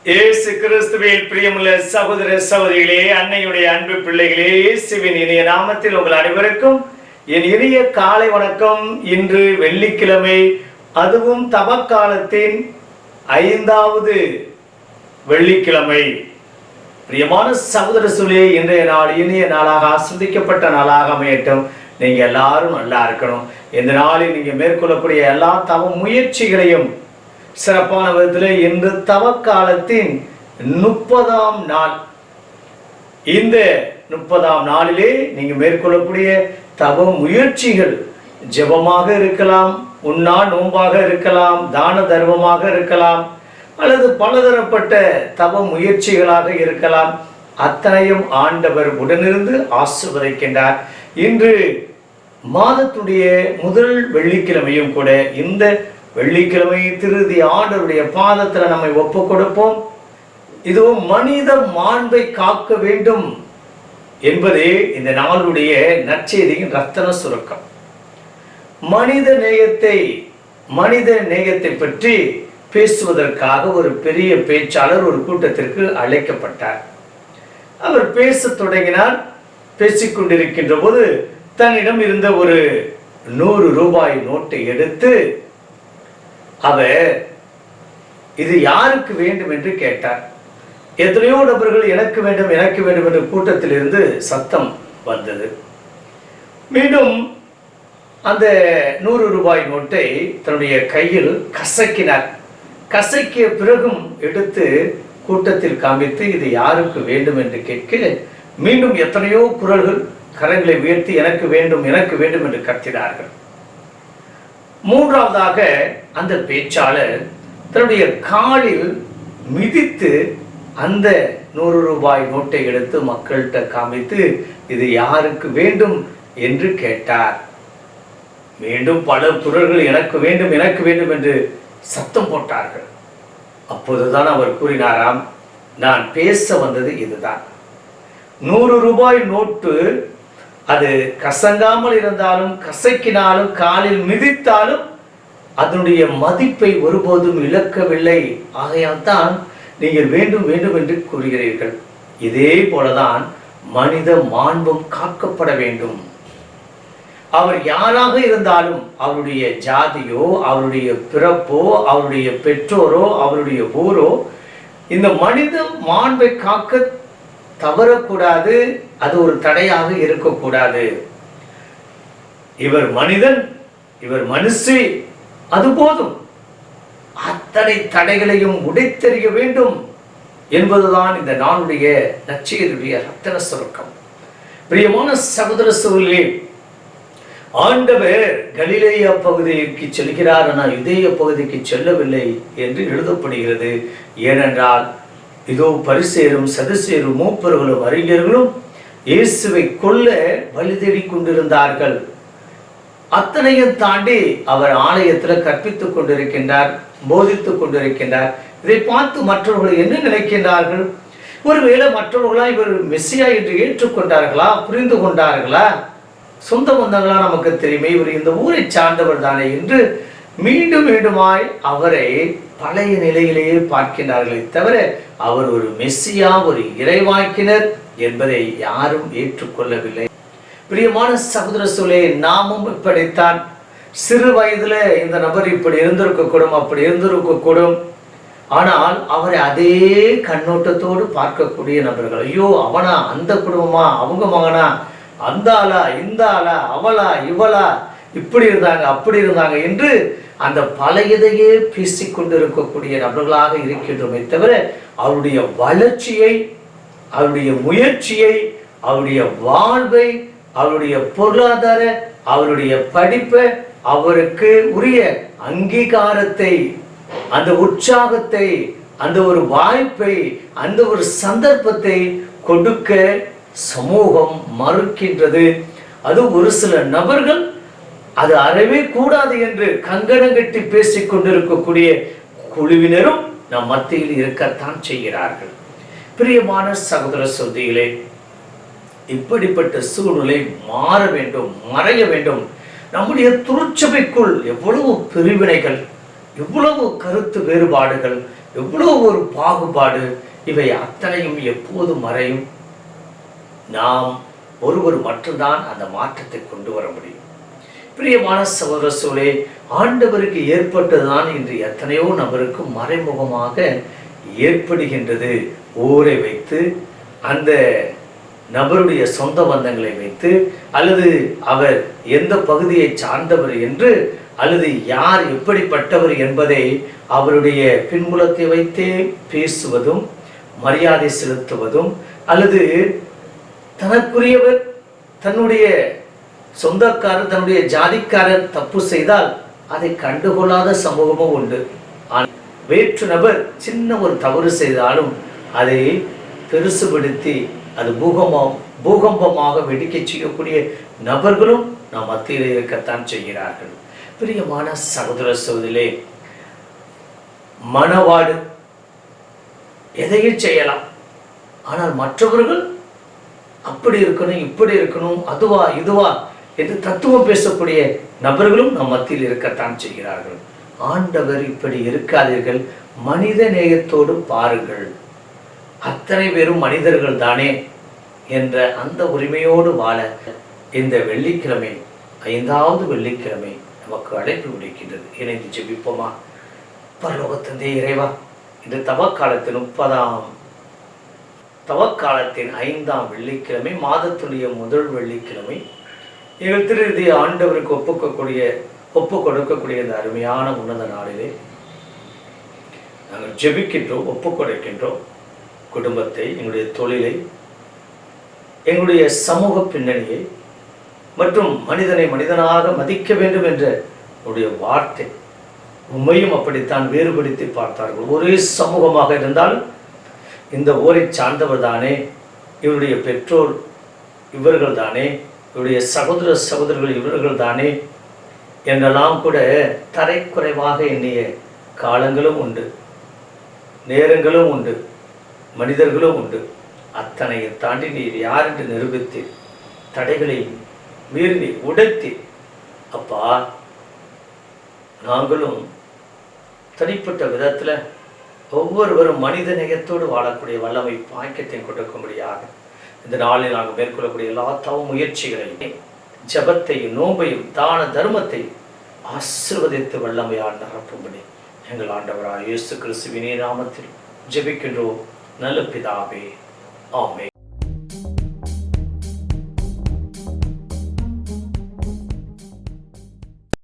இயேசு கிறிஸ்துவில் பிரியமுள்ள சகோதர சகோதரிகளே, அன்னையுடைய அன்பு பிள்ளைகளே, இயேசுவின் இனிய நாமத்தில் உங்கள் அனைவருக்கும் என் இனிய காலை வணக்கம். இன்று வெள்ளிக்கிழமை, அதுவும் தவக்காலத்தின் 5வது வெள்ளிக்கிழமை. பிரியமான சகோதர சகோதரிகளே, இன்றைய நாள் இனிய நாளாக ஆஸ்வதிக்கப்பட்ட நாளாக அமையட்டும். நீங்க எல்லாரும் நல்லா இருக்கணும். இந்த நாளில் நீங்க மேற்கொள்ளக்கூடிய எல்லா தவ முயற்சிகளையும் சிறப்பான விதத்தில் இன்று தவக்காலத்தின் 30ஆம் நாள். இந்த 30ஆம் நாளிலே நீங்க மேற்கொள்ளக்கூடிய தவ முயற்சிகள் ஜெபமாக இருக்கலாம், உண்ணால் நோன்பாக இருக்கலாம், தான தர்மமாக இருக்கலாம், அல்லது பலதரப்பட்ட தவ முயற்சிகளாக இருக்கலாம். அத்தனையும் ஆண்டவர் உடனிருந்து ஆசீர்வதிக்கின்றார். இன்று மாதத்துடைய முதல் வெள்ளிக்கிழமையும் கூட. இந்த வெள்ளிக்கிழமை திருதி ஆண்டவருடைய பாதத்தில் நம்மை ஒப்பு கொடுப்போம். இதுவும் மனித மாண்பை காக்க வேண்டும் என்பதே இந்த நாளுடைய நற்செய்தியின் ரத்தன சுருக்கம். மனித நேயத்தை பற்றி பேசுவதற்காக ஒரு பெரிய பேச்சாளர் ஒரு கூட்டத்திற்கு அழைக்கப்பட்டார். அவர் பேசத் தொடங்கினார். பேசிக்கொண்டிருக்கின்ற போது தன்னிடம் இருந்த ஒரு 100 ரூபாய் நோட்டை எடுத்து அவர் இது யாருக்கு வேண்டும் என்று கேட்டார். எத்தனையோ நபர்கள் எனக்கு வேண்டும் எனக்கு வேண்டும் என்று கூட்டத்தில் இருந்து சத்தம் வந்தது. மீண்டும் அந்த 100 ரூபாய் நோட்டை தன்னுடைய கையில் கசக்கினார். கசக்கிய பிறகும் எடுத்து கூட்டத்தில் காமித்து இது யாருக்கு வேண்டும் என்று கேட்க, மீண்டும் எத்தனையோ குரல்கள் கரங்களை உயர்த்தி எனக்கு வேண்டும் எனக்கு வேண்டும் என்று கத்தினார்கள். மூன்றாவதாக அந்த பேச்சாளர் தன்னுடைய காலில் மிதித்து அந்த 100 ரூபாய் நோட்டை எடுத்து மக்கள்கிட்ட காமித்து இது யாருக்கு வேண்டும் என்று கேட்டார். மீண்டும் பல குரல்கள் எனக்கு வேண்டும் எனக்கு வேண்டும் என்று சத்தம் போட்டார்கள். அப்போதுதான் அவர் கூறினாராம், நான் பேச வந்தது இதுதான். 100 ரூபாய் நோட்டு அது கசங்காமல் இருந்தாலும் கசக்கினாலும் காலில் மிதித்தாலும் அதனுடைய மதிப்பை ஒருபோதும் இழக்கவில்லை. ஆகையால் தான் நீங்கள் வேண்டும் வேண்டும் என்று கூறுகிறீர்கள். இதே போலதான் மனித மாண்பும் காக்கப்பட வேண்டும். அவர் யாராக இருந்தாலும், அவருடைய ஜாதியோ, அவருடைய பிறப்போ, அவருடைய பெற்றோரோ, அவருடைய ஊரோ, இந்த மனித மாண்பை காக்க தவறக்கூடாது. அது ஒரு தடையாக இருக்கக்கூடாது. இவர் மனிதன், இவர் மனுஷி, அது போதும். அத்தனை தடைகளையும் உடைத்தெறிய வேண்டும் என்பதுதான் இந்த நாளுடைய நற்செய்தியுடைய ரத்தின சுருக்கம். பிரியமான சகோதர சகோதரிகளே, ஆண்டவர் கலிலேயா பகுதிக்கு செல்கிறார், ஆனால் யூதேய பகுதிக்கு செல்லவில்லை என்று எழுதப்படுகிறது. ஏனென்றால் இதோ பரிசேரும் சதுசேரும் மூப்பர்களும் அறிஞர்களும் இயேசுவை கொல்ல வழி தேடிக் கொண்டிருந்தார்கள். அத்தனையும் தாண்டி அவர் ஆலயத்தில் கற்பித்துக் கொண்டிருக்கின்றார், போதித்துக் கொண்டிருக்கின்றார். இதை பார்த்து மற்றவர்கள் என்ன நினைக்கின்றார்கள்? ஒருவேளை மற்றவர்களா இவர் மெஸ்ஸியா என்று ஏற்றுக்கொண்டார்களா, புரிந்து கொண்டார்களா, சொந்த பந்தங்களா, நமக்கு தெரியுமே இவர் இந்த ஊரை சார்ந்தவர் தானே என்று மீண்டும் மீண்டுமாய் அவரை பழைய நிலையிலேயே பார்க்கின்றார்களே தவிர அவர் ஒரு மெஸ்ஸியா, ஒரு இறைவாக்கினர் என்பதை யாரும் ஏற்றுக்கொள்ளவில்லை. பிரியமான சகோதர சகோதரிகளே, நாமும் இப்படித்தான். சிறு வயதுல இந்த நபர் இப்படி இருந்திருக்கக்கூடும், அப்படி இருந்திருக்கக்கூடும். ஆனால் அவரை அதே கண்ணோட்டத்தோடு பார்க்கக்கூடிய நபர்கள், ஐயோ அவனா, அந்த குடும்பமா, அவங்க மகனா, அந்த ஆளா, இந்த ஆளா, அவளா, இவளா, இப்படி இருந்தாங்க அப்படி இருந்தாங்க என்று அந்த பழையதையே பேசிக்கொண்டிருக்கக்கூடிய நபர்களாக இருக்கின்றோமே தவிர அவருடைய வளர்ச்சியை, அவருடைய முயற்சியை, அவருடைய வாழ்வை, அவருடைய பொருளாதார, அவருடைய படிப்பை, அவருக்கு உரிய அங்கீகாரத்தை, அந்த உற்சாகத்தை, அந்த ஒரு வாய்ப்பை, அந்த ஒரு சந்தர்ப்பத்தை கொடுக்க சமூகம் மறுக்கின்றது. அது ஒரு சில நபர்கள் அது அறவே கூடாது என்று கங்கணம் கட்டி பேசிக் கொண்டிருக்கக்கூடிய குழுவினரும் நம் மத்தியில் இருக்கத்தான் செய்கிறார்கள். பிரியமான சகோதர சகோதரிகளே, இப்படிப்பட்ட சூழ்நிலை மாற வேண்டும், மறைய வேண்டும். நம்முடைய திருச்சபைக்குள் எவ்வளவு பிரிவினைகள், எவ்வளவு கருத்து வேறுபாடுகள், எவ்வளோ ஒரு பாகுபாடு! இவை அத்தனையும் எப்போது மறையும்? நாம் ஒருவர் மட்டும்தான் அந்த மாற்றத்தை கொண்டு வர முடியும். பிரியமான சகோதர சகோதரிகளே, ஆண்டவருக்கு ஏற்பட்டதுதான் இன்று எத்தனையோ நபருக்கு மறைமுகமாக ஏற்படுகின்றது. ஊரை வைத்து, அந்த நபருடைய சொந்த பந்தங்களை வைத்து, அல்லது அவர் எந்த பகுதியை சார்ந்தவர் என்று, அல்லது யார் எப்படிப்பட்டவர் என்பதை அவருடைய பின்புலத்தை வைத்தே பேசுவதும் மரியாதை செலுத்துவதும், அல்லது தனக்குரியவர் தன்னுடைய சொந்தக்காரர் தன்னுடைய ஜாதிக்காரர் தப்பு செய்தால் அதை கண்டுகொள்ளாத சமூகமும் உண்டு. ஆனால் வேற்று நபர் சின்ன ஒரு தவறு செய்தாலும் அதை பெருசுபடுத்தி அது பூகம்பமாக வெடிக்க செய்யக்கூடிய நபர்களும் நம் மத்தியில் இருக்கத்தான் செய்கிறார்கள். பிரியமான சகோதர சகோதரிகளே, மனவாடு எதையும் செய்யலாம். ஆனால் மற்றவர்கள் அப்படி இருக்கணும், இப்படி இருக்கணும், அதுவா இதுவா என்று தத்துவம் பேசக்கூடிய நபர்களும் நம் மத்தியில் இருக்கத்தான் செய்கிறார்கள். ஆண்டவர் இப்படி இருக்காதீர்கள், மனித நேயத்தோடு பாருங்கள், அத்தனை பேரும் மனிதர்கள் தானே என்ற அந்த உரிமையோடு வாழ இந்த வெள்ளிக்கிழமை, 5வது வெள்ளிக்கிழமை நமக்கு அழைப்பு விடுக்கின்றது. இணைந்து ஜெபிப்போமா? பரலோகத்தந்தை இறைவா, இந்த தவக்காலத்தின் 30ஆம் தவக்காலத்தின் 5ஆம் வெள்ளிக்கிழமை, மாதத்துடைய முதல் வெள்ளிக்கிழமை, எங்கள் திருதி ஆண்டவருக்கு ஒப்பு கொடுக்கக்கூடிய இந்த அருமையான உன்னத நாளிலே நாங்கள் ஜெபிக்கின்றோம், ஒப்பு கொடுக்கின்றோம். குடும்பத்தை, எங்களுடைய தொழிலை, எங்களுடைய சமூக பின்னணியை மற்றும் மனிதனை மனிதனாக மதிக்க வேண்டும் என்ற உடைய வார்த்தை உண்மையும் அப்படித்தான் வேறுபடுத்தி பார்த்தார்கள். ஒரே சமூகமாக இருந்தால் இந்த ஊரை சார்ந்தவர் தானே, இவருடைய பெற்றோர் இவர்கள் தானே, இவருடைய சகோதர சகோதரர்கள் இவர்கள் தானே என்றெல்லாம் கூட தரைக்குறைவாக எண்ணிய காலங்களும் உண்டு, நேரங்களும் உண்டு, மனிதர்களும் உண்டு. அத்தனையை தாண்டி நீர் யார் என்று நிரூபித்து தடைகளை மீறி உடைத்து, அப்பா நாங்களும் தனிப்பட்ட விதத்தில் ஒவ்வொருவரும் மனித நேயத்தோடு வாழக்கூடிய வல்லமை பாக்கியத்தை கொடுக்கும்படியாக இந்த நாளில் நாங்கள் மேற்கொள்ளக்கூடிய எல்லா தவ முயற்சிகளையும், ஜபத்தையும், நோம்பையும், தான தர்மத்தையும் ஆசீர்வதித்து வல்லமையால் நிரப்பும்படி எங்கள் ஆண்டவராகிய இயேசு கிறிஸ்துவின் நாமத்தில் ஜெபிக்கின்றோம் நல்ல பிதாவே. ஆமென்.